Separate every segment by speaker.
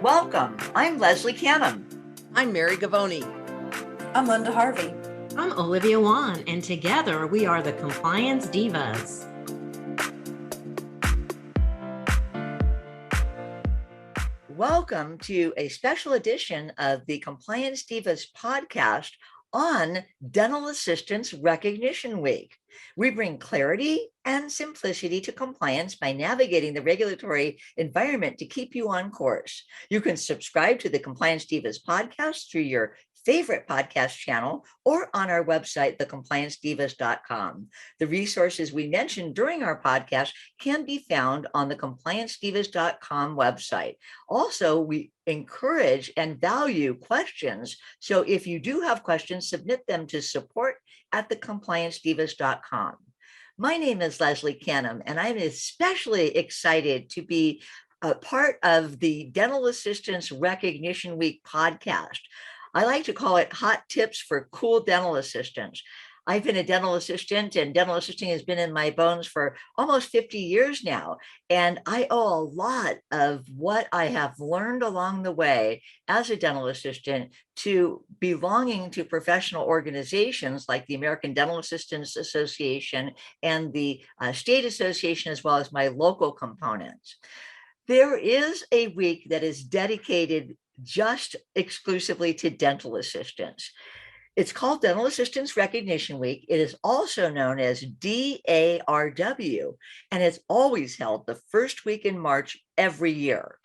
Speaker 1: Welcome. I'm Leslie Canham.
Speaker 2: I'm Mary Gavoni.
Speaker 3: I'm Linda Harvey.
Speaker 4: I'm Olivia Wan, and together we are the Compliance Divas.
Speaker 1: Welcome to a special edition of the Compliance Divas podcast on Dental Assistants Recognition Week. We bring clarity and simplicity to compliance by navigating the regulatory environment to keep you on course. You can subscribe to the Compliance Divas podcast through your favorite podcast channel or on our website, thecompliancedivas.com. The resources we mentioned during our podcast can be found on the compliancedivas.com website. Also, we encourage and value questions. So if you do have questions, submit them to support@thecompliancedivas.com. My name is Leslie Canham, and I'm especially excited to be a part of the Dental Assistants Recognition Week podcast. I like to call it Hot Tips for Cool Dental Assistants. I've been a dental assistant, and dental assisting has been in my bones for almost 50 years now. And I owe a lot of what I have learned along the way as a dental assistant to belonging to professional organizations like the American Dental Assistants Association and the State Association, as well as my local components. There is a week that is dedicated just exclusively to dental assistants. It's called Dental Assistants Recognition Week. It is also known as DARW, and it's always held the first week in March every year.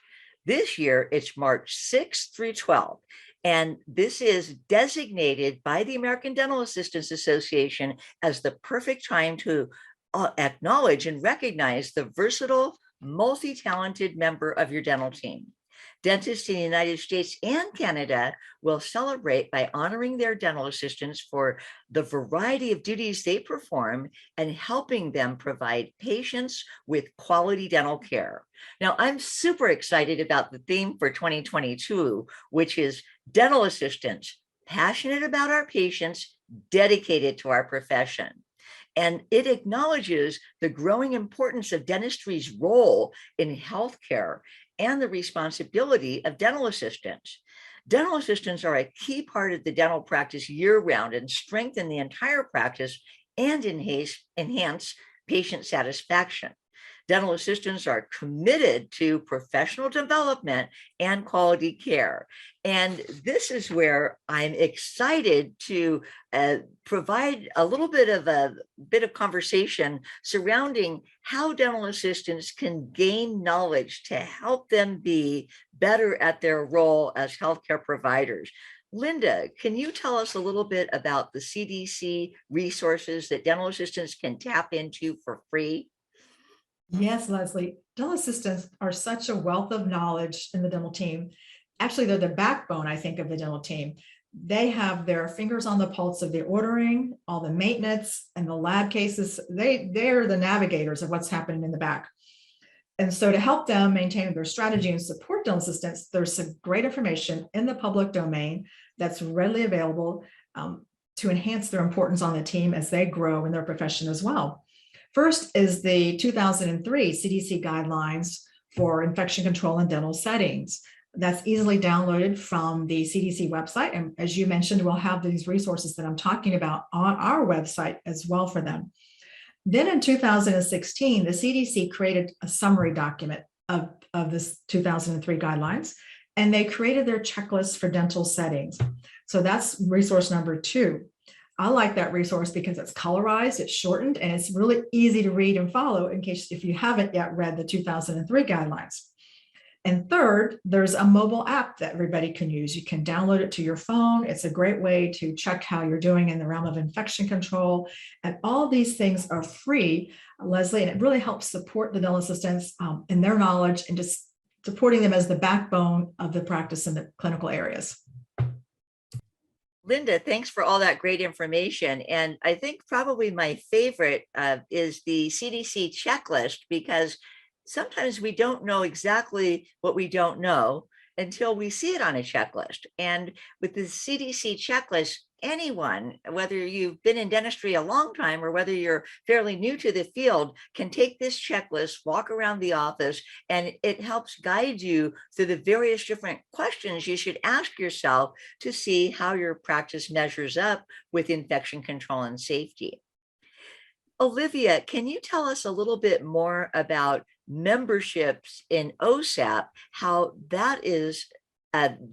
Speaker 1: This year, it's March 6th through 12th, and this is designated by the American Dental Assistants Association as the perfect time to acknowledge and recognize the versatile, multi-talented member of your dental team. Dentists in the United States and Canada will celebrate by honoring their dental assistants for the variety of duties they perform and helping them provide patients with quality dental care. Now, I'm super excited about the theme for 2022, which is dental assistants, passionate about our patients, dedicated to our profession. And it acknowledges the growing importance of dentistry's role in healthcare and the responsibility of dental assistants. Dental assistants are a key part of the dental practice year-round and strengthen the entire practice and enhance patient satisfaction. Dental assistants are committed to professional development and quality care. And this is where I'm excited to provide a little bit of conversation surrounding how dental assistants can gain knowledge to help them be better at their role as healthcare providers. Linda, can you tell us a little bit about the CDC resources that dental assistants can tap into for free?
Speaker 3: Yes, Leslie. Dental assistants are such a wealth of knowledge in the dental team. Actually, they're the backbone, I think, of the dental team. They have their fingers on the pulse of the ordering, all the maintenance, and the lab cases. They're the navigators of what's happening in the back. And so to help them maintain their strategy and support dental assistants, there's some great information in the public domain that's readily available to enhance their importance on the team as they grow in their profession as well. First is the 2003 CDC guidelines for infection control in dental settings. That's easily downloaded from the CDC website. And as you mentioned, we'll have these resources that I'm talking about on our website as well for them. Then in 2016, the CDC created a summary document of this 2003 guidelines, and they created their checklist for dental settings. So that's resource number 2. I like that resource because it's colorized, it's shortened, and it's really easy to read and follow in case if you haven't yet read the 2003 guidelines. And third, there's a mobile app that everybody can use. You can download it to your phone. It's a great way to check how you're doing in the realm of infection control. And all these things are free, Leslie, and it really helps support the dental assistants in their knowledge and just supporting them as the backbone of the practice in the clinical areas.
Speaker 1: Linda, thanks for all that great information. And I think probably my favorite is the CDC checklist, because sometimes we don't know exactly what we don't know until we see it on a checklist. And with the CDC checklist, anyone, whether you've been in dentistry a long time or whether you're fairly new to the field, can take this checklist, walk around the office, and it helps guide you through the various different questions you should ask yourself to see how your practice measures up with infection control and safety. Olivia, can you tell us a little bit more about memberships in OSAP, how that is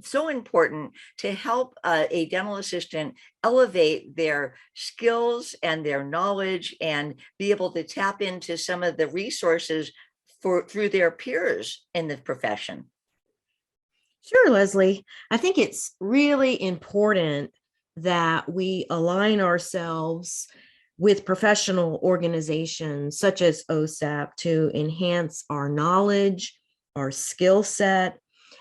Speaker 1: so important to help a dental assistant elevate their skills and their knowledge and be able to tap into some of the resources through their peers in the profession?
Speaker 4: Sure, Leslie. I think it's really important that we align ourselves with professional organizations such as OSAP to enhance our knowledge, our skill set,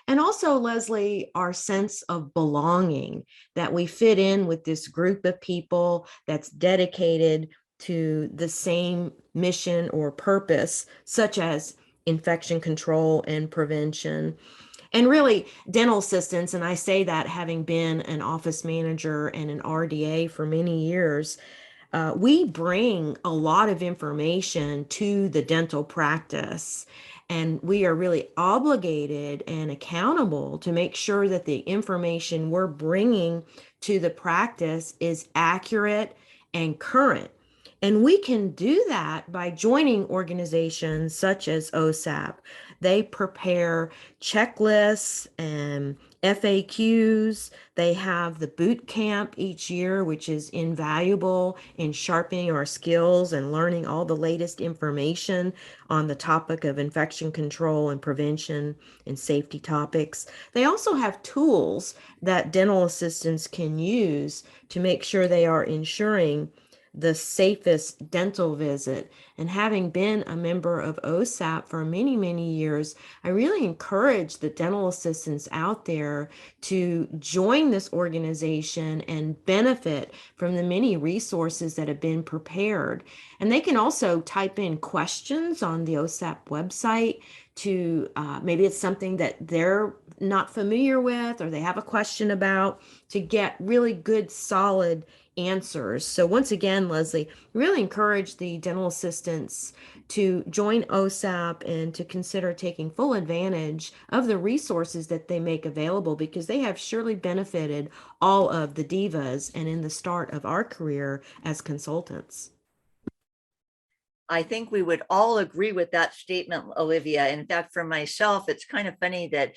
Speaker 4: and also, Leslie, our sense of belonging, that we fit in with this group of people that's dedicated to the same mission or purpose, such as infection control and prevention. And really, dental assistants, and I say that having been an office manager and an RDA for many years, we bring a lot of information to the dental practice, and we are really obligated and accountable to make sure that the information we're bringing to the practice is accurate and current. And we can do that by joining organizations such as OSAP. They prepare checklists and FAQs. They have the boot camp each year, which is invaluable in sharpening our skills and learning all the latest information on the topic of infection control and prevention and safety topics. They also have tools that dental assistants can use to make sure they are ensuring the safest dental visit. And having been a member of OSAP for many, many years, I really encourage the dental assistants out there to join this organization and benefit from the many resources that have been prepared. And they can also type in questions on the OSAP website to maybe it's something that they're not familiar with or they have a question about, to get really good, solid answers. So once again, Leslie, really encourage the dental assistants to join OSAP and to consider taking full advantage of the resources that they make available, because they have surely benefited all of the divas and in the start of our career as consultants.
Speaker 1: I think we would all agree with that statement, Olivia. In fact, for myself, it's kind of funny that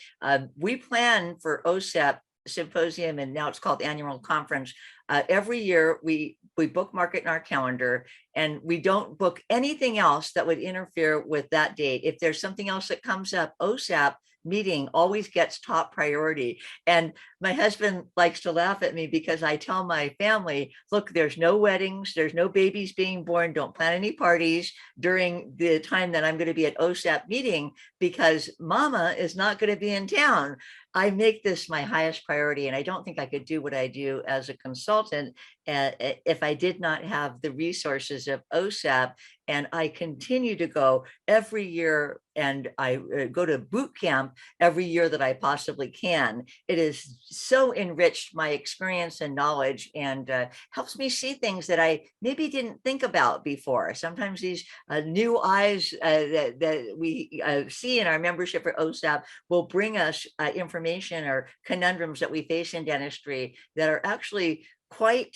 Speaker 1: we plan for OSAP symposium, and now it's called annual conference. Every year we bookmark it in our calendar, and we don't book anything else that would interfere with that date. If there's something else that comes up, OSAP meeting always gets top priority. And my husband likes to laugh at me because I tell my family, look, there's no weddings, there's no babies being born, don't plan any parties during the time that I'm going to be at OSAP meeting, because mama is not going to be in town. I make this my highest priority, and I don't think I could do what I do as a consultant if I did not have the resources of OSAP. And I continue to go every year, and I go to boot camp every year that I possibly can. It has so enriched my experience and knowledge, and helps me see things that I maybe didn't think about before. Sometimes these new eyes that we see in our membership at OSAP will bring us information or conundrums that we face in dentistry that are actually quite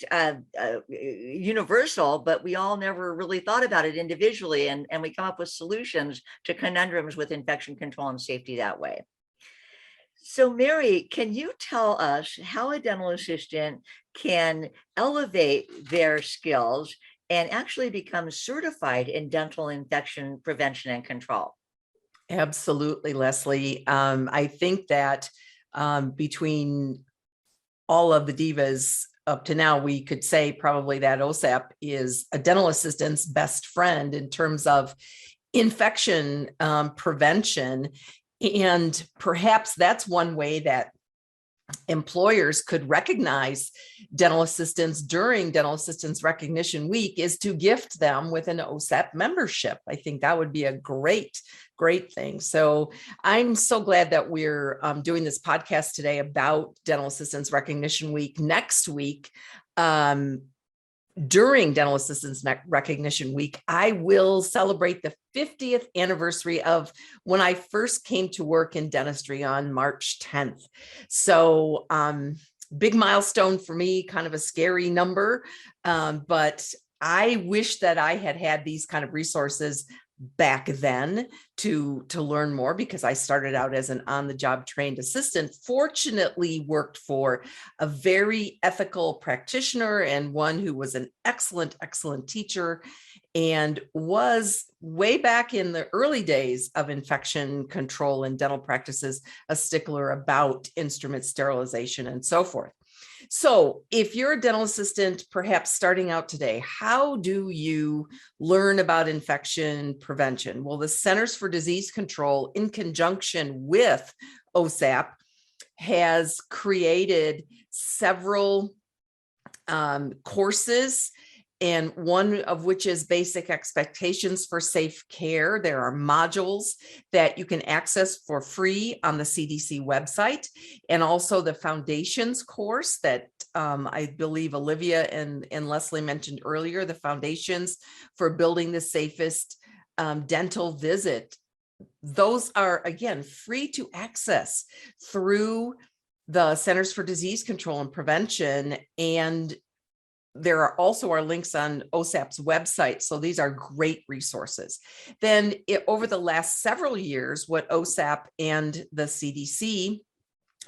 Speaker 1: universal, but we all never really thought about it individually, and we come up with solutions to conundrums with infection control and safety that way. So Mary, can you tell us how a dental assistant can elevate their skills and actually become certified in dental infection prevention and control?
Speaker 2: Absolutely, Leslie. I think that between all of the divas up to now, we could say probably that OSAP is a dental assistant's best friend in terms of infection prevention. And perhaps that's one way that employers could recognize dental assistants during Dental Assistants Recognition Week, is to gift them with an OSAP membership. I think that would be a great thing. So I'm so glad that we're doing this podcast today about Dental Assistants Recognition Week. Next week, during Dental Assistants Recognition Week, I will celebrate the 50th anniversary of when I first came to work in dentistry on March 10th. So big milestone for me, kind of a scary number, but I wish that I had had these kind of resources back then to learn more, because I started out as an on-the-job trained assistant, fortunately worked for a very ethical practitioner and one who was an excellent teacher, and was way back in the early days of infection control and dental practices, a stickler about instrument sterilization and so forth. So if you're a dental assistant, perhaps starting out today, how do you learn about infection prevention? Well, the Centers for Disease Control, in conjunction with OSAP, has created several courses, and one of which is Basic Expectations for Safe Care. There are modules that you can access for free on the CDC website, and also the Foundations course that I believe Olivia and Leslie mentioned earlier, the Foundations for Building the Safest Dental Visit. Those are, again, free to access through the Centers for Disease Control and Prevention, and there are also our links on OSAP's website. So these are great resources. Then over the last several years, what OSAP and the CDC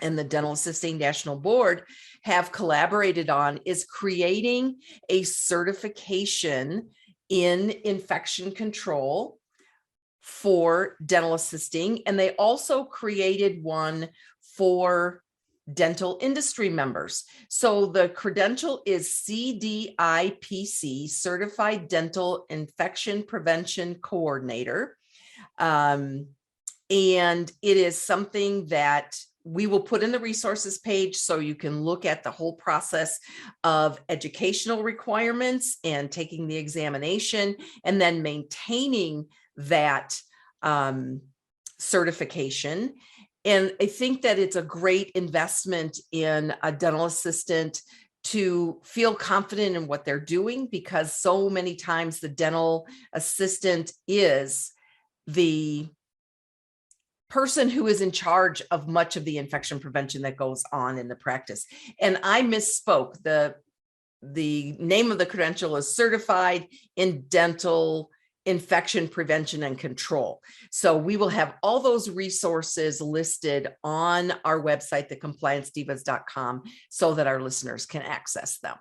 Speaker 2: and the Dental Assisting National Board have collaborated on is creating a certification in infection control for dental assisting. And they also created one for dental industry members. So the credential is CDIPC, Certified Dental Infection Prevention Coordinator. And it is something that we will put in the resources page, so you can look at the whole process of educational requirements and taking the examination, and then maintaining that certification. And I think that it's a great investment in a dental assistant to feel confident in what they're doing, because so many times the dental assistant is the person who is in charge of much of the infection prevention that goes on in the practice. And I misspoke. The name of the credential is Certified in Dental Infection Prevention and Control. So we will have all those resources listed on our website, thecompliancedivas.com, so that our listeners can access them.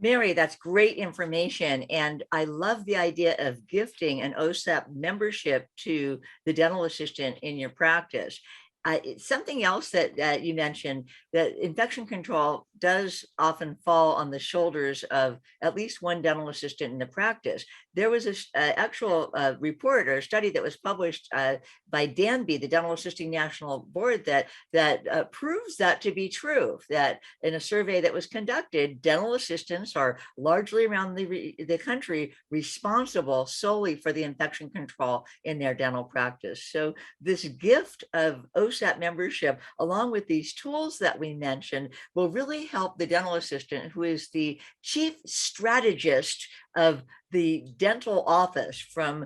Speaker 1: Mary, that's great information. And I love the idea of gifting an OSAP membership to the dental assistant in your practice. Something else that you mentioned, that infection control does often fall on the shoulders of at least one dental assistant in the practice. There was an actual report or study that was published by Danby, the Dental Assisting National Board, that proves that to be true, that in a survey that was conducted, dental assistants are largely around the country responsible solely for the infection control in their dental practice. So this gift of OSAP membership, along with these tools that we mentioned, will really help the dental assistant, who is the chief strategist of the dental office, from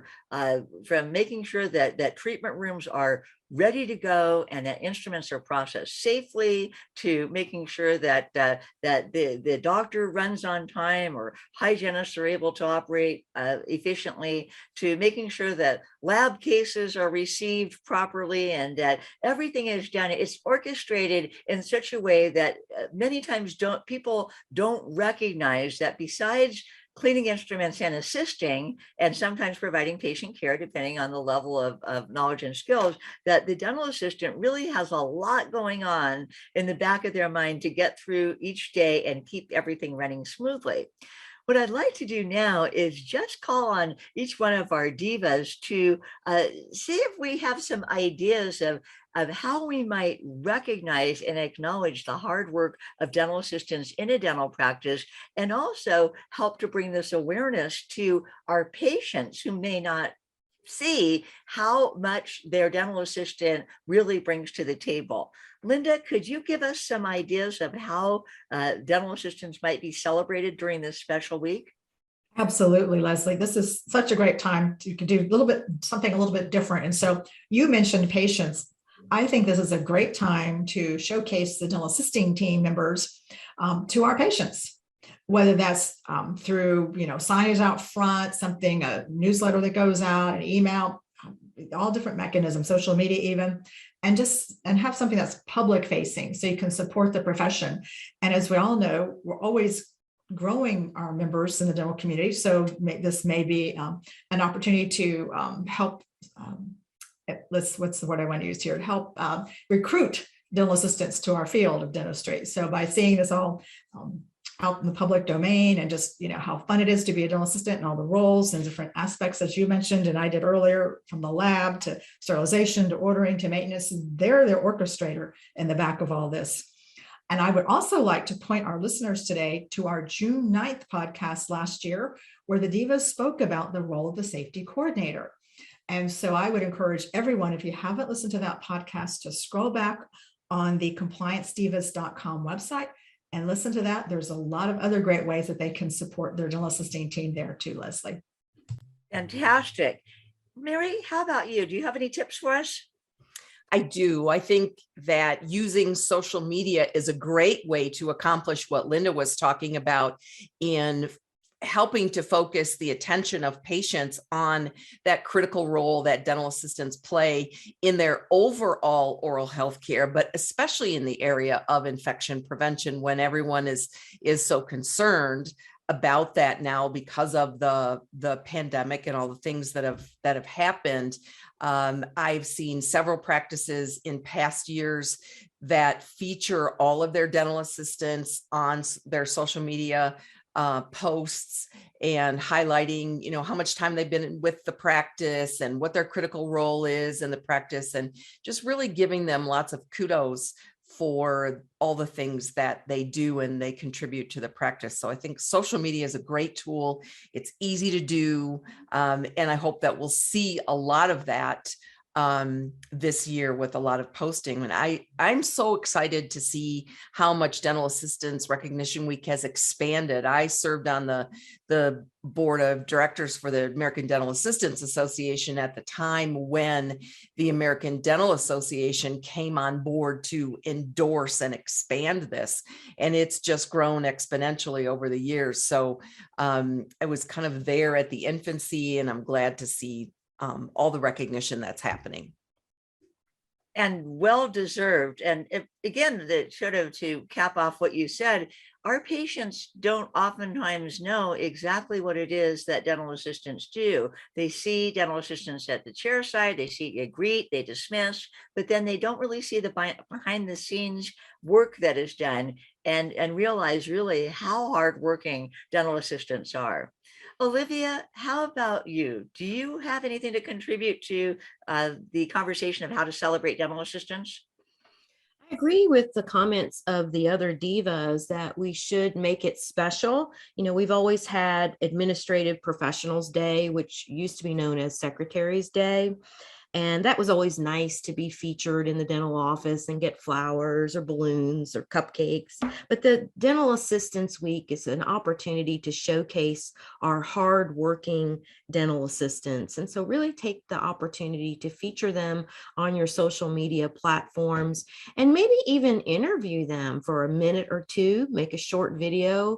Speaker 1: making sure that treatment rooms are ready to go and that instruments are processed safely, to making sure that the doctor runs on time or hygienists are able to operate efficiently, to making sure that lab cases are received properly and that everything is done. It's orchestrated in such a way that many times people don't recognize that besides cleaning instruments and assisting, and sometimes providing patient care, depending on the level of knowledge and skills, that the dental assistant really has a lot going on in the back of their mind to get through each day and keep everything running smoothly. What I'd like to do now is just call on each one of our divas to see if we have some ideas of how we might recognize and acknowledge the hard work of dental assistants in a dental practice, and also help to bring this awareness to our patients who may not see how much their dental assistant really brings to the table. Linda, could you give us some ideas of how dental assistants might be celebrated during this special week?
Speaker 3: Absolutely, Leslie. This is such a great time to do a little bit something a little bit different. And so you mentioned patients. I think this is a great time to showcase the dental assisting team members to our patients, whether that's through signage out front, something, a newsletter that goes out, an email, all different mechanisms, social media even, and have something that's public facing so you can support the profession. And as we all know, we're always growing our members in the dental community. So this may be an opportunity to help, what's the word I want to use here, to help recruit dental assistants to our field of dentistry. So by seeing this all out in the public domain and just, how fun it is to be a dental assistant and all the roles and different aspects as you mentioned, and I did earlier, from the lab to sterilization to ordering to maintenance, they're the orchestrator in the back of all this. And I would also like to point our listeners today to our June 9th podcast last year, where the Divas spoke about the role of the safety coordinator. And so I would encourage everyone, if you haven't listened to that podcast, to scroll back on the compliancedivas.com website and listen to that. There's a lot of other great ways that they can support their dental assisting team there too, Leslie.
Speaker 1: Fantastic. Mary, how about you? Do you have any tips for us?
Speaker 2: I do. I think that using social media is a great way to accomplish what Linda was talking about in helping to focus the attention of patients on that critical role that dental assistants play in their overall oral health care, but especially in the area of infection prevention when everyone is so concerned about that now because of the pandemic and all the things that have happened. I've seen several practices in past years that feature all of their dental assistants on their social media posts and highlighting, how much time they've been with the practice and what their critical role is in the practice, and just really giving them lots of kudos for all the things that they do and they contribute to the practice. So I think social media is a great tool. It's easy to do. And I hope that we'll see a lot of that this year with a lot of posting. And I'm so excited to see how much Dental Assistants Recognition Week has expanded. I served on the board of directors for the American Dental Assistants Association at the time when the American Dental Association came on board to endorse and expand this. And it's just grown exponentially over the years. So I was kind of there at the infancy, and I'm glad to see all the recognition that's happening.
Speaker 1: And well deserved. And again, that sort of to cap off what you said, our patients don't oftentimes know exactly what it is that dental assistants do. They see dental assistants at the chair side, they see you greet, they dismiss, but then they don't really see the behind the scenes work that is done and realize really how hardworking dental assistants are. Olivia, how about you? Do you have anything to contribute to the conversation of how to celebrate dental assistants?
Speaker 4: I agree with the comments of the other divas that we should make it special. We've always had Administrative Professionals Day, which used to be known as Secretary's Day. And that was always nice to be featured in the dental office and get flowers or balloons or cupcakes. But the Dental Assistants Week is an opportunity to showcase our hardworking dental assistants. And so really take the opportunity to feature them on your social media platforms and maybe even interview them for a minute or two, make a short video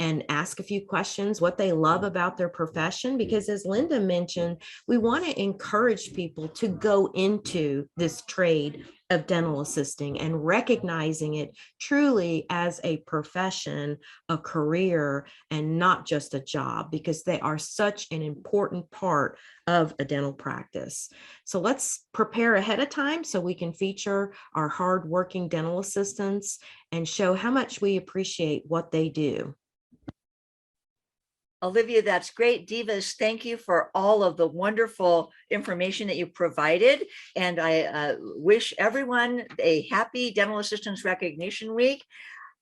Speaker 4: and ask a few questions, what they love about their profession. Because as Linda mentioned, we want to encourage people to go into this trade of dental assisting and recognizing it truly as a profession, a career, and not just a job, because they are such an important part of a dental practice. So let's prepare ahead of time so we can feature our hardworking dental assistants and show how much we appreciate what they do.
Speaker 1: Olivia, that's great. Divas, thank you for all of the wonderful information that you provided. And I wish everyone a happy Dental Assistants Recognition Week.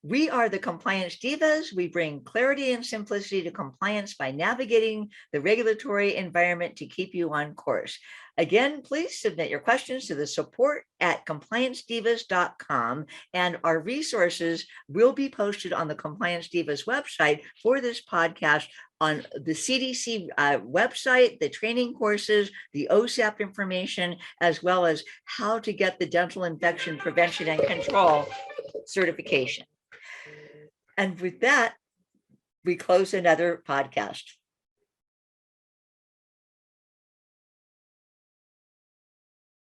Speaker 1: We are the Compliance Divas. We bring clarity and simplicity to compliance by navigating the regulatory environment to keep you on course. Again, please submit your questions to the support@compliancedivas.com, and our resources will be posted on the Compliance Divas website for this podcast on the CDC website, the training courses, the OSAP information, as well as how to get the dental infection prevention and control certification. And with that, we close another podcast.